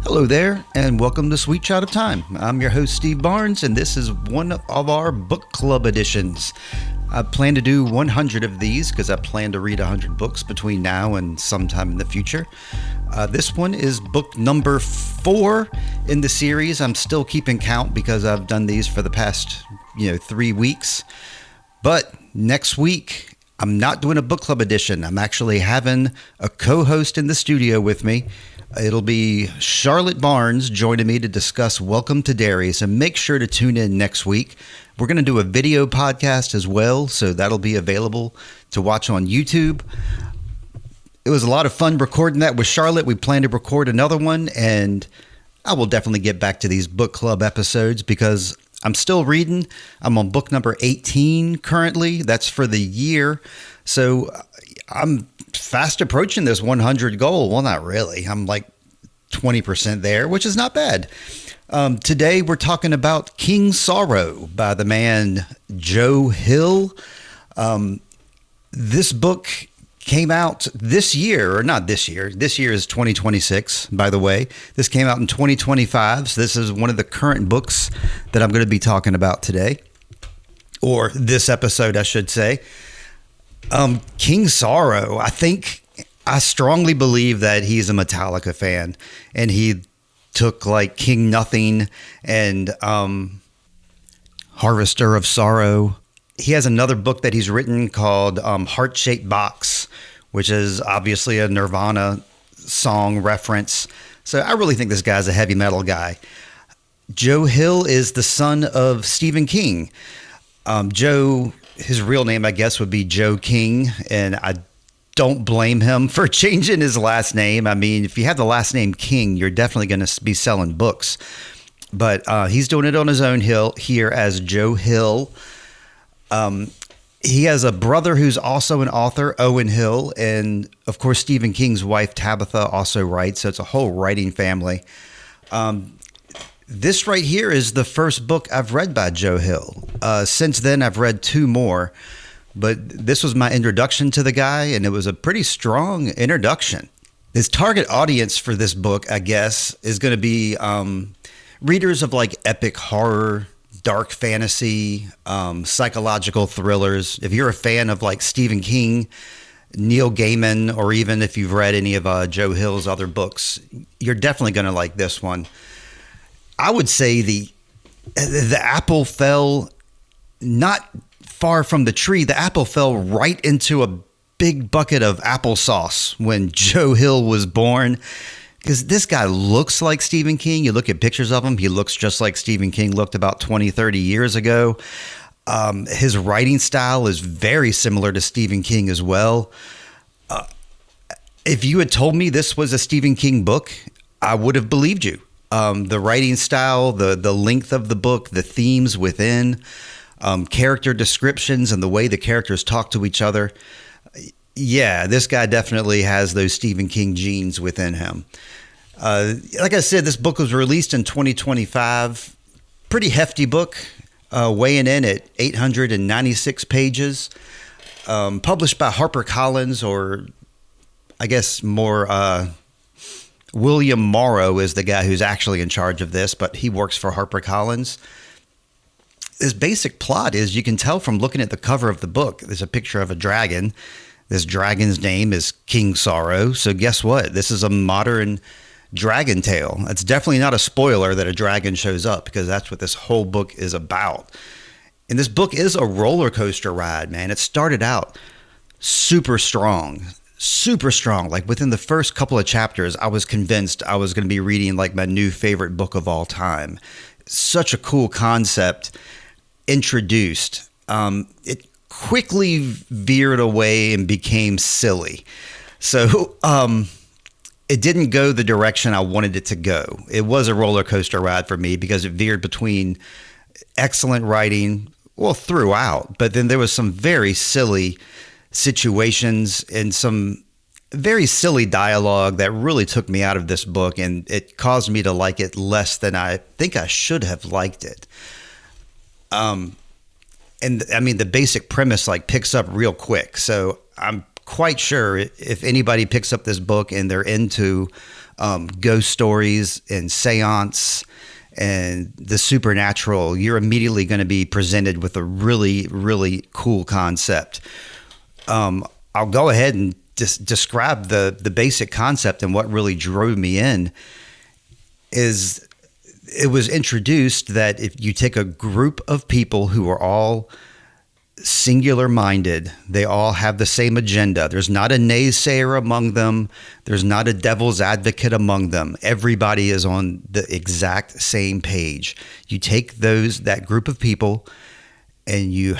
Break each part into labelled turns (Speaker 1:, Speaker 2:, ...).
Speaker 1: Hello there, and welcome to Sweet Child of Time. I'm your host, Steve Barnes, and this is one of our book club editions. I plan to do 100 of these because I plan to read 100 books between now and sometime in the future. This one is book number 4 in the series. I'm still keeping count because I've done these for the past, 3 weeks. But next week, I'm not doing a book club edition. I'm actually having a co-host in the studio with me. It'll be Charlotte Barnes joining me to discuss Welcome to Derry. So make sure to tune in next week. We're going to do a video podcast as well, so that'll be available to watch on YouTube. It was a lot of fun recording that with Charlotte. We plan to record another one, and I will definitely get back to these book club episodes because I'm still reading. I'm on book number 18 currently. That's for the year. So I'm fast approaching this 100 goal. Well, not really. I'm like 20% there, which is not bad. Today, we're talking about King Sorrow by the man Joe Hill. This book came out this year, or not this year. This year is 2026, by the way. This came out in 2025, so this is one of the current books that I'm going to be talking about today, or this episode, I should say. King Sorrow, I strongly believe that he's a Metallica fan, and he took like King Nothing and Harvester of Sorrow. He has another book that he's written called Heart-Shaped Box, which is obviously a Nirvana song reference. So I really think this guy's a heavy metal guy. Joe Hill is the son of Stephen King. Joe, his real name, I guess, would be Joe King, and I don't blame him for changing his last name. I mean, if you have the last name King, you're definitely going to be selling books. But he's doing it on his own here as Joe Hill. He has a brother who's also an author, Owen Hill, and of course Stephen King's wife Tabitha also writes, so it's a whole writing family. This right here is the first book I've read by Joe Hill. Since then, I've read 2 more, but this was my introduction to the guy, and it was a pretty strong introduction. His target audience for this book, I guess, is going to be readers of like epic horror, dark fantasy, psychological thrillers. If you're a fan of like Stephen King, Neil Gaiman, or even if you've read any of Joe Hill's other books, you're definitely going to like this one. I would say the apple fell not far from the tree. The apple fell right into a big bucket of applesauce when Joe Hill was born. Because this guy looks like Stephen King. You look at pictures of him, he looks just like Stephen King looked about 20, 30 years ago. His writing style is very similar to Stephen King as well. If you had told me this was a Stephen King book, I would have believed you. The writing style, the length of the book, the themes within, character descriptions, and the way the characters talk to each other. Yeah, this guy definitely has those Stephen King genes within him. Like I said, this book was released in 2025. Pretty hefty book, weighing in at 896 pages. Published by HarperCollins, or I guess more William Morrow is the guy who's actually in charge of this, but he works for HarperCollins. His basic plot is, you can tell from looking at the cover of the book, there's a picture of a dragon. This dragon's name is King Sorrow. So guess what? This is a modern dragon tale. It's definitely not a spoiler that a dragon shows up, because that's what this whole book is about. And this book is a roller coaster ride, man. It started out super strong. Like within the first couple of chapters, I was convinced I was going to be reading like my new favorite book of all time. Such a cool concept introduced. It quickly veered away and became silly. So it didn't go the direction I wanted it to go. It was a roller coaster ride for me because it veered between excellent writing, well, throughout, but then there was some very silly situations and some very silly dialogue that really took me out of this book, and it caused me to like it less than I think I should have liked it. And I mean, the basic premise like picks up real quick. So I'm quite sure if anybody picks up this book and they're into ghost stories and seance and the supernatural, you're immediately going to be presented with a really, really cool concept. I'll go ahead and just describe the basic concept, and what really drew me in is it was introduced that if you take a group of people who are all singular minded, they all have the same agenda. There's not a naysayer among them. There's not a devil's advocate among them. Everybody is on the exact same page. You take that group of people and you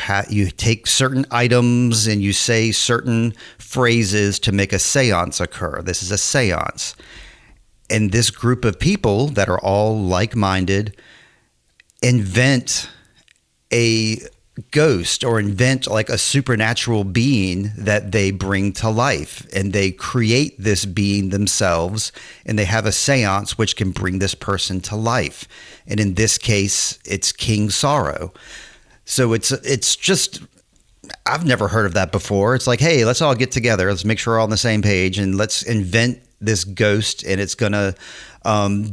Speaker 1: take certain items and you say certain phrases to make a seance occur. This is a seance. And this group of people that are all like-minded invent a ghost or invent like a supernatural being that they bring to life, and they create this being themselves, and they have a seance which can bring this person to life. And in this case, it's King Sorrow. So it's just, I've never heard of that before. It's like, hey, let's all get together. Let's make sure we're all on the same page and let's invent this ghost, and it's going to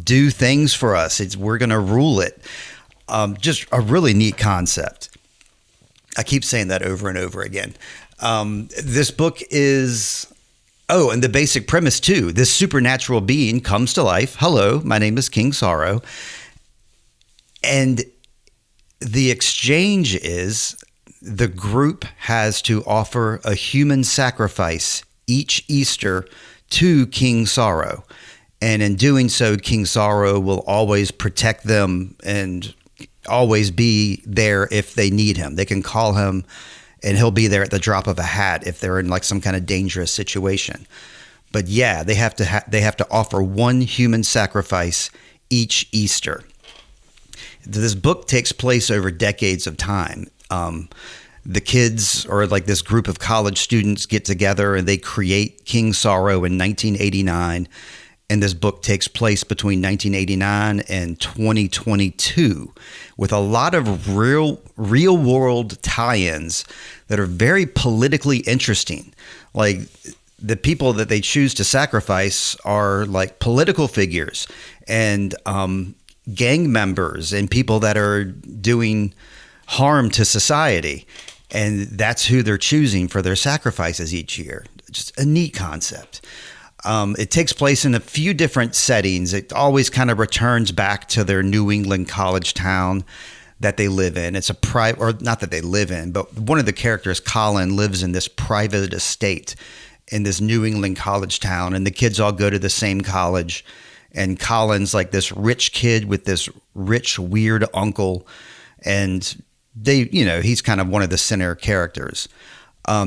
Speaker 1: do things for us. We're going to rule it. Just a really neat concept. I keep saying that over and over again. This book is, and the basic premise too. This supernatural being comes to life. Hello, my name is King Sorrow. And the exchange is the group has to offer a human sacrifice each Easter to King Sorrow. And in doing so, King Sorrow will always protect them and always be there if they need him. They can call him and he'll be there at the drop of a hat if they're in like some kind of dangerous situation. But yeah, they have to offer one human sacrifice each Easter. This book takes place over decades of time. The kids, or like this group of college students, get together and they create King Sorrow in 1989. And this book takes place between 1989 and 2022 with a lot of real world tie-ins that are very politically interesting. Like the people that they choose to sacrifice are like political figures and gang members and people that are doing harm to society. And that's who they're choosing for their sacrifices each year. Just a neat concept. It takes place in a few different settings. It always kind of returns back to their New England college town that they live in. It's a private, or not that they live in, but one of the characters, Colin, lives in this private estate in this New England college town, and the kids all go to the same college. And Colin's like this rich kid with this rich, weird uncle, and he's kind of one of the center characters.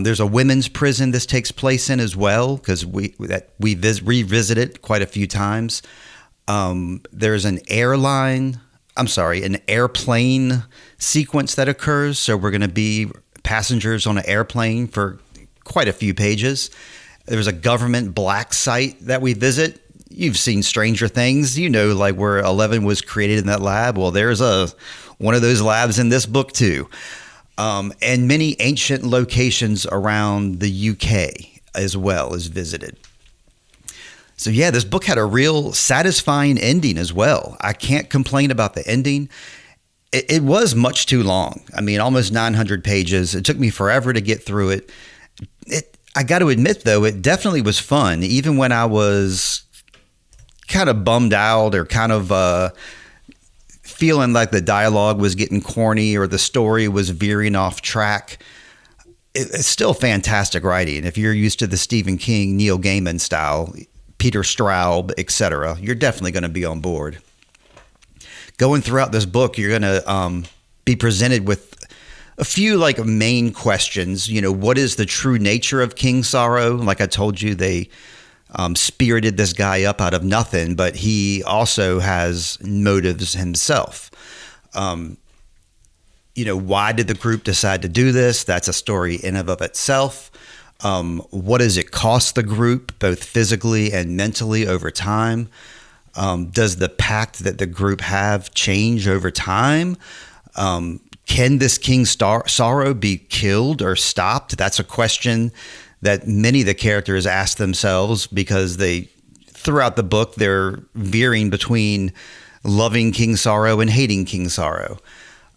Speaker 1: There's a women's prison this takes place in as well, because we revisit it quite a few times. There's an airplane sequence that occurs. So we're going to be passengers on an airplane for quite a few pages. There's a government black site that we visit. You've seen Stranger Things, like where 11 was created in that lab. Well, there's one of those labs in this book too. And many ancient locations around the UK as well is visited. So yeah, this book had a real satisfying ending as well. I can't complain about the ending. It was much too long. I mean, almost 900 pages. It took me forever to get through it. I got to admit, though, it definitely was fun, even when I was kind of bummed out or kind of feeling like the dialogue was getting corny or the story was veering off track. It's still fantastic writing. If you're used to the Stephen King, Neil Gaiman style, Peter Straub, etc., you're definitely going to be on board. Going throughout this book, you're going to be presented with a few like main questions. What is the true nature of King Sorrow? Like I told you, they spirited this guy up out of nothing, but he also has motives himself. Why did the group decide to do this? That's a story in and of itself. What does it cost the group, both physically and mentally, over time? Does the pact that the group have change over time? Can this King Sorrow be killed or stopped? That's a question that many of the characters ask themselves, because throughout the book, they're veering between loving King Sorrow and hating King Sorrow.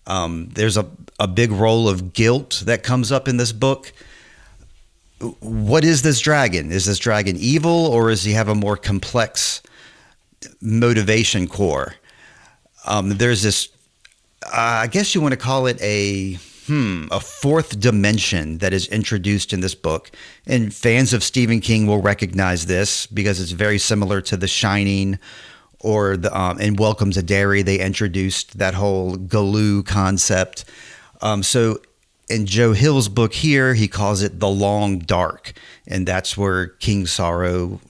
Speaker 1: There's a big role of guilt that comes up in this book. What is this dragon? Is this dragon evil, or does he have a more complex motivation core? There's this, I guess you want to call it a fourth dimension that is introduced in this book. And fans of Stephen King will recognize this because it's very similar to The Shining or in Welcome to Derry. They introduced that whole Galoo concept. So in Joe Hill's book here, he calls it the Long Dark. And that's where King Sorrow,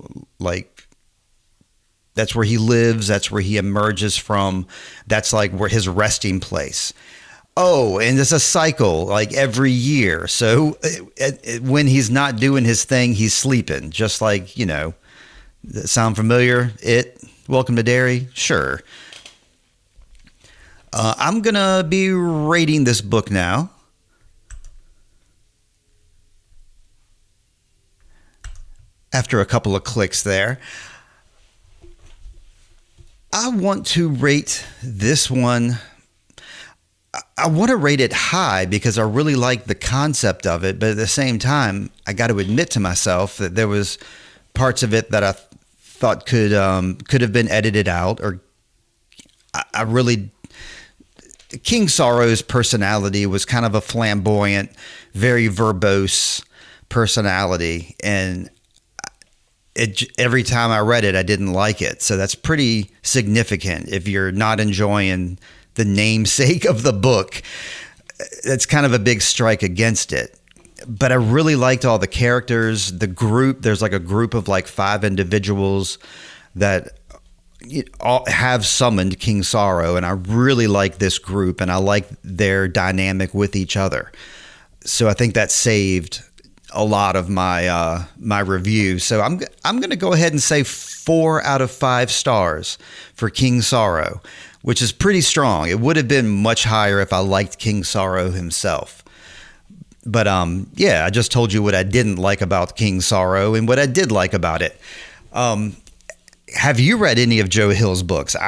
Speaker 1: that's where he lives. That's where he emerges from. That's like where his resting place. Oh, and it's a cycle, like every year. So when he's not doing his thing, he's sleeping. Just like, sound familiar? Welcome to Derry? Sure. I'm going to be rating this book now. After a couple of clicks there. I want to rate this one. I want to rate it high because I really like the concept of it. But at the same time, I got to admit to myself that there was parts of it that I thought could have been edited out. Or I really, King Sorrow's personality was kind of a flamboyant, very verbose personality. And every time I read it, I didn't like it. So that's pretty significant. If you're not enjoying the namesake of the book, that's kind of a big strike against it. But I really liked all the characters, the group. There's like a group of like 5 individuals that all have summoned King Sorrow. And I really like this group, and I like their dynamic with each other. So I think that saved a lot of my my review. So I'm going to go ahead and say 4 out of 5 stars for King Sorrow, which is pretty strong. It would have been much higher if I liked King Sorrow himself. But I just told you what I didn't like about King Sorrow and what I did like about it. Have you read any of Joe Hill's books? I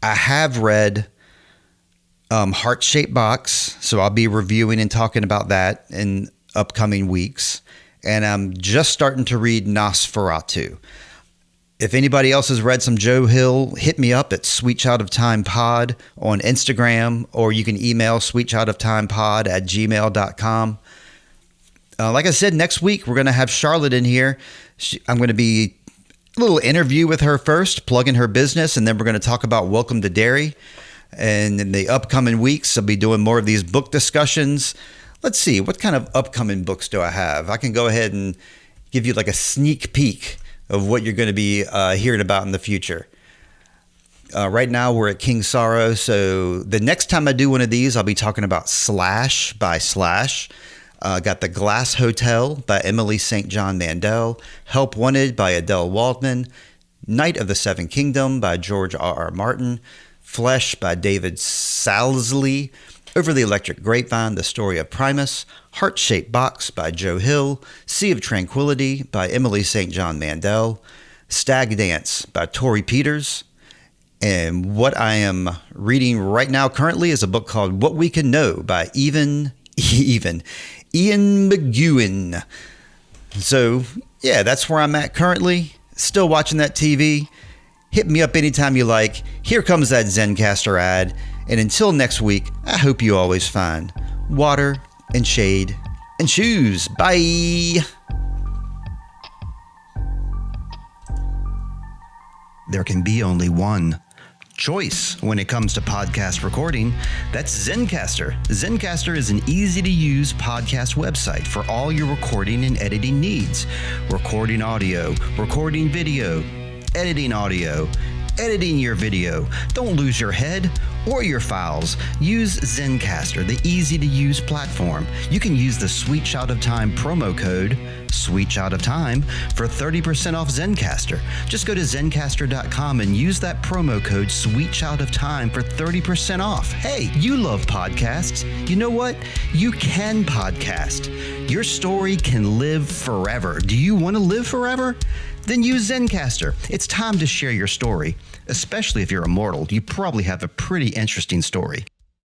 Speaker 1: have read Heart-Shaped Box, so I'll be reviewing and talking about that in upcoming weeks. And I'm just starting to read Nosferatu. If anybody else has read some Joe Hill, hit me up at Sweet Child of Time Pod on Instagram, or you can email sweetchildoftimepod@gmail.com. Like I said, next week we're going to have Charlotte in here. I'm going to be a little interview with her first, plugging her business, and then we're going to talk about Welcome to Derry. And in the upcoming weeks, I'll be doing more of these book discussions. Let's see, what kind of upcoming books do I have? I can go ahead and give you like a sneak peek of what you're going to be hearing about in the future. Right now, we're at King Sorrow. So the next time I do one of these, I'll be talking about Slash by Slash. Got The Glass Hotel by Emily St. John Mandel. Help Wanted by Adele Waldman. Night of the Seven Kingdom by George R.R. Martin. Flesh by David Salsley. Over the Electric Grapevine, The Story of Primus. Heart-Shaped Box by Joe Hill. Sea of Tranquility by Emily St. John Mandel. Stag Dance by Tori Peters. And what I am reading right now currently is a book called What We Can Know by Ian McEwan. So, yeah, that's where I'm at currently. Still watching that TV. Hit me up anytime you like. Here comes that Zencastr ad. And until next week, I hope you always find water and shade and shoes. Bye. There can be only one choice when it comes to podcast recording. That's Zencastr. Zencastr is an easy-to-use podcast website for all your recording and editing needs. Recording audio, recording video, editing audio, editing your video. Don't lose your head. or your files, use Zencastr, the easy-to-use platform. You can use the Sweet Child of Time promo code, Sweet Child of Time, for 30% off Zencastr. Just go to Zencastr.com and use that promo code, Sweet Child of Time, for 30% off. Hey, you love podcasts. You know what? You can podcast. Your story can live forever. Do you want to live forever? Then use Zencastr. It's time to share your story. Especially if you're immortal, you probably have a pretty interesting story.